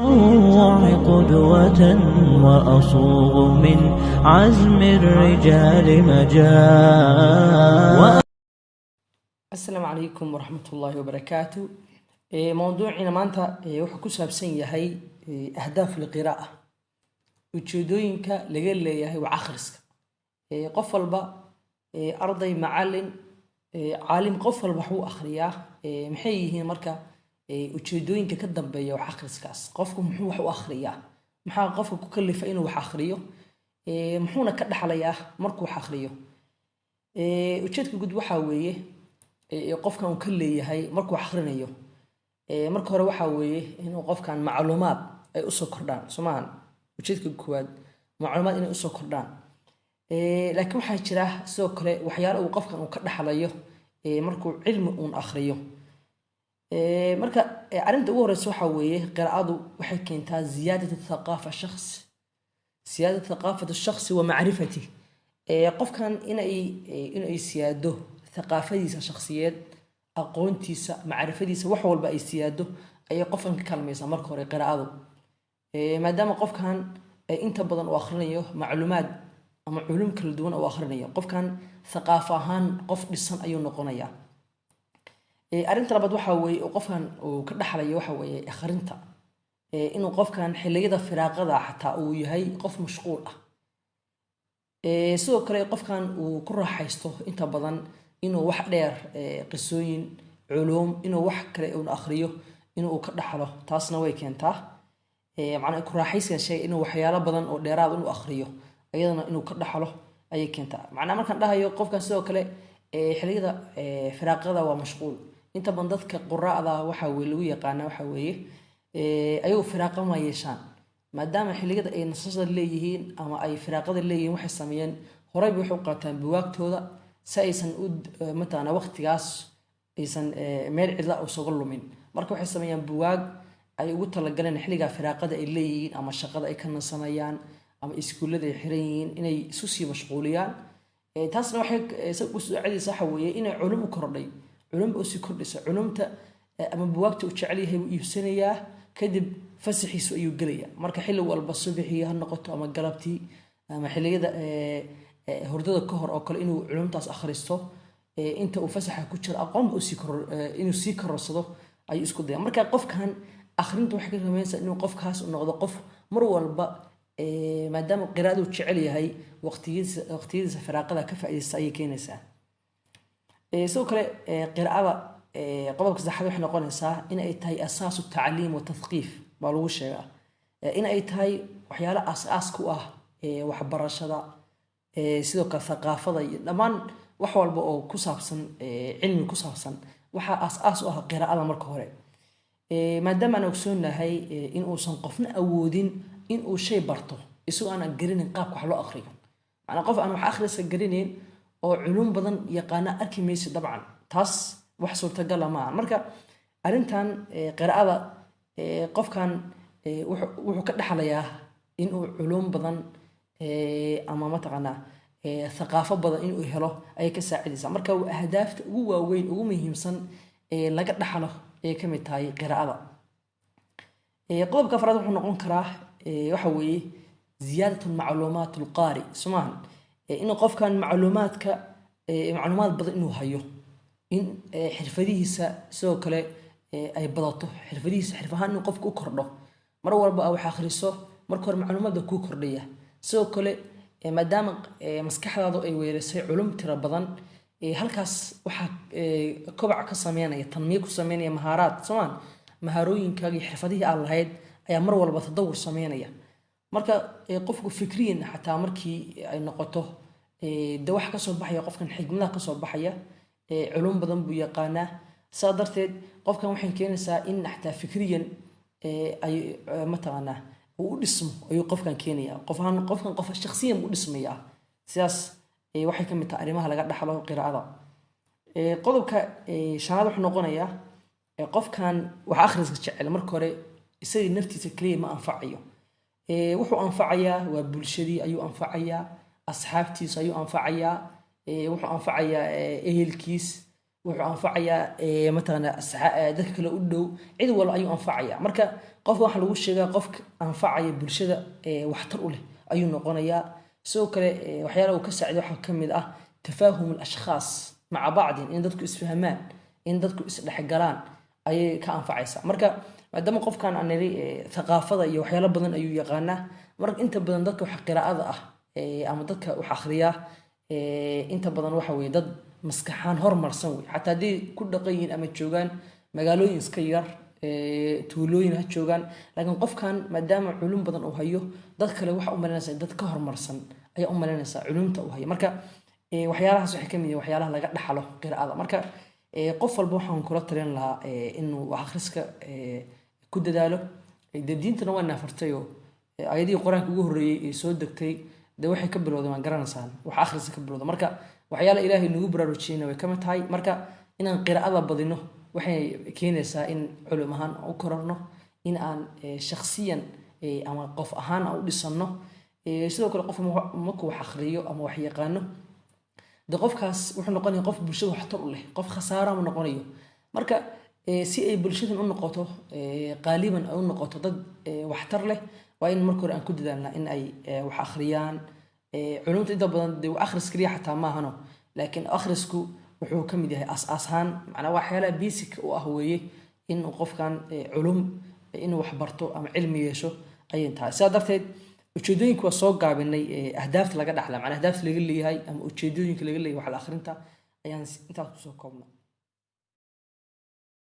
الروع قدوة وأصوغ من عزم الرجال مجال. السلام عليكم ورحمة الله وبركاته. موضوعنا maanta wuxuu ku saabsan yahay ahdaaf القراءة ujeedooyinka laga leeyahay wax akhriska. qof walba arday macallin caalim qof walba wuxuu akhriyaa maxay yihiin marka ujeedooyinka ka dambeeya wax akhriskaas. qofku muxuu wax u akhriyaa, maxaa qofka ku kalifa inuu wax akhriyo, muxuuna ka dhaxlayaa markuu wax akhriyo. ujeedka guud waxa weeye qofkan uu ka leeyahay markuu wax akhrinayo. marka hore waxa weeye inuu qofkan macluumaad ay u soo kordhaan Soomaan. ujeedka koowaad macluumaad inay u soo kordhaan. laakiin waxa jira sidoo kale waxyaalo uu qofkan uu ka dhaxlayo markuu cilmi uu akhriyo. marka arinta ugu horeysa waxa weeye qiraa'adu waxay keentaa ziyaadada thaqaafa shakhsi, ziyaadada thaqaafatu shakhsi wa ma'rifati. qofkan inay siyaado thaqaafadiisa shakhsiyeed, aqoontiisa, macrifadiisa, wax walba ay siyaado ay qofkan ka kalmaysaa marka hore qiraa'adu. maadaama qofkan inta badan uu akhrinayo macluumaad ama culum kala duwan oo akhrinayo, qofkan thaqaafa ahaan qof dhisan ayuu noqonayaa. arinta labaad waxa weeye qofkan uu ka dhaxlayo waxa weeye akhrinta, inuu qofkan xilliyada firaaqada xataa uu yahay qof mashquul ah. sidoo kale qofkan uu ku raaxaysto inta badan inuu wax dheer qisooyin culum inuu wax kale uu akhriyo inuu ka dhaxlo, taasna way keentaa. macna ku raaxaysiga shay inuu waxyaalo badan oo dheeraad inuu akhriyo ayadana inuu ka dhaxlo ayay keentaa. macna markaan dhahayo qofkan sidoo kale xilliyada firaaqada waa mashquul. inta badan dadka quraa'da waxa weeye lagu yaqaan waxa weeye ayagu firaaqa ma yeeshaan, maadaama xilliyada ay nasashada leeyihiin ama ay firaaqada leeyihiin waxay sameeyeen horey waxay u qaataan buugaagtooda si aysan u matana waqtigaas aysan meel cidla u soo lumin. marka waxay sameeyaan buugaag ay ugu talagaleen xilliga firaaqada ay leeyihiin ama shaqada ay ka nasanayaan ama iskuulada ay xiran yihiin inay isu sii mashquuliyaan. taasna waxay u socodaysaa waxa weeye inay culum u kordhay, culum oo si kordhisa culumta ama buugaagta uu jecel yahay uu iibsanayaa kadib fasaxiisu ayuu gelayaa. marka xilli walba subaxii ha noqoto ama galabtii ama xilliyada hurdada ka hor oo kale inuu culumtaas akhristo inta uu fasaxa ku jiro aqoon inuu sii kororsado ayuu isku dayaa. marka qofkan akhrinta waxay ka ramaysaa inuu qofkaas noqdo qof mar walba maadaama qiraa'adu jecel yahay waqtigiisa firaaqada ka faa'iideysta ayay keenaysaa. sidoo kale qiraa'ada qodobka saddexaad waxay noqonaysaa in ay tahay asaasu tacliim wa tathqiif baa lagu sheegaa. in ay tahay waxyaalo asaas ku ah waxbarashada, sidoo kale thaqaafada iyo dhammaan wax walba oo ku saabsan cilmi ku saabsan waxa asaas u ah qiraa'ada marka hore. maadaama aan ogsoonahay in uusan qofna awoodin in uu shay barto isagoo aan garinin qaabka wax loo akhriyo. macna qof aan wax akhriska garinin oo culum badan yaqaana arki maysi dabcan, taas wax suurtagal ma aha. marka arintan qiraa'ada qofkan wuxuu ka dhaxlayaa in uu culum badan ama mataqaana thaqaafo badan inuu helo ay ka saacidaysaa. marka ahdaafta ugu waaweyn ugu muhiimsan laga dhaxlo ay ka mid tahay qiraa'ada. qodobka afraad wuxuu noqon karaa waxa weeye ziyaadatu macluumaat alqaari Soomaan. inuu qofkan macluumaad badan inuu hayo, in xirfadihiisa sidoo kale ay badato, xirfahaan inuu qofku u kordho. mar walba wax akhriso marka hore macluumaadka ku kordhaya. sidoo kale maadaama maskaxdaadu ay weerisay culum tira badan, halkaas waxa kobac ka sameynaya, tanmiir ku sameynaya mahaaraad Soomaan. mahaarooyinkaaga iyo xirfadihii aad lahayd ayaa mar walba tadawur sameynaya. marka qofku fikriyan xataa markii ay noqoto de wax ka soo baxaya qofkan xigmadaha ka soo baxaya culum badan buu yaqaanaa. saa darteed qofkan waxay keenaysaa in xataa fikriyan ay mataqaana uu dhismo ayuu qofkan keenaya. qofkan qof shakhsiyan u dhismaya. sidaas waxay ka mid tahay arrimaha laga dhaxlo qiraa'ada. qodobka shanaad wuxuu noqonayaa qofkan wax akhriska jecel marka hore isaga naftiisa kaliya ma anfacayo. wuxuu anfacayaa waa bulshadii ayuu anfacayaa, asxaabtiisa ayuu anfacayaa, wuxuu anfacayaa ehelkiis, wuxuu anfacayaa mataqaanaa dadka kale u dhow, cid walba ayuu anfacayaa. Marka qofka waxaa lagu sheegaa qofka anfacaya bulshada waxtar u leh ayuu noqonayaa. sidoo kale waxyaalaha uu ka saacido waxaa ka mid ah tafaahum al-ashkhaas maca bacdin, in dadku isfahmaan, in dadku isdhexgalaan ayay ka anfacaysaa. marka maadaama qofkan aan niri thaqaafada iyo waxyaalo badan ayuu yaqaanaa, marka inta badan dadka wax qiraa'ada ah ama dadka wax akhriya inta badan waxa weeye dad maskaxaan hormarsan wey, xataa haddii ku dhaqan yihiin ama joogaan magaalooyin iska yar tuulooyin ha joogaan, laakiin qofkan maadaama culum badan uu hayo, dad kale waxa u malaynaysaa dad ka hormarsan ayaa u malaynaysaa culumta uu hayo. marka waxyaalahaas waxay ka mid yihiin waxyaalaha laga dhaxlo qiraa'ada. marka qof walba waxaan kula talin lahaa inuu wax akhriska ku dadaalo. dee diintana waa naafartayoo ayadihii qur-aanka ugu horreeyey ee soo degtay dee waxay ka bilowdeen waan garanaysaan, wax akhriska ka bilowda. marka waxyaala ilaahay nagu baraarujiyeyna way ka mid tahay. marka inaan qiraa'ada badino waxay keenaysaa in culum ahaan u kororno, in aan shakhsiyan ama qof ahaan aan u dhisanno. sidoo kale qof markuu wax akhriyo ama wax yaqaano, de qofkaas wuxuu noqonayaa qof bulshada waxtar u leh, qof khasaara ma noqonayo. marka si ay bulshadan u noqoto qaaliban ay u noqoto dad waxtar leh, waa in marka hore aan ku dadaalnaa in ay wax akhriyaan. culumta inta badan dee akhris kaliya xataa maahano, laakiin akhrisku wuxuu ka mid yahay asaas ahaan, macnaa waxyaalaha basic u ah weeye inuu qofkan culum inuu wax barto ama cilmi yeesho ayay tahay. sidaa darteed ujeedooyinka waa soo gaabinay ahdaafta laga dhaxla, macnaa ahdaafta laga leeyahay ama ujeedooyinka laga leeyahay wax la akhrinta ayaan intaas kusoo koobnaa.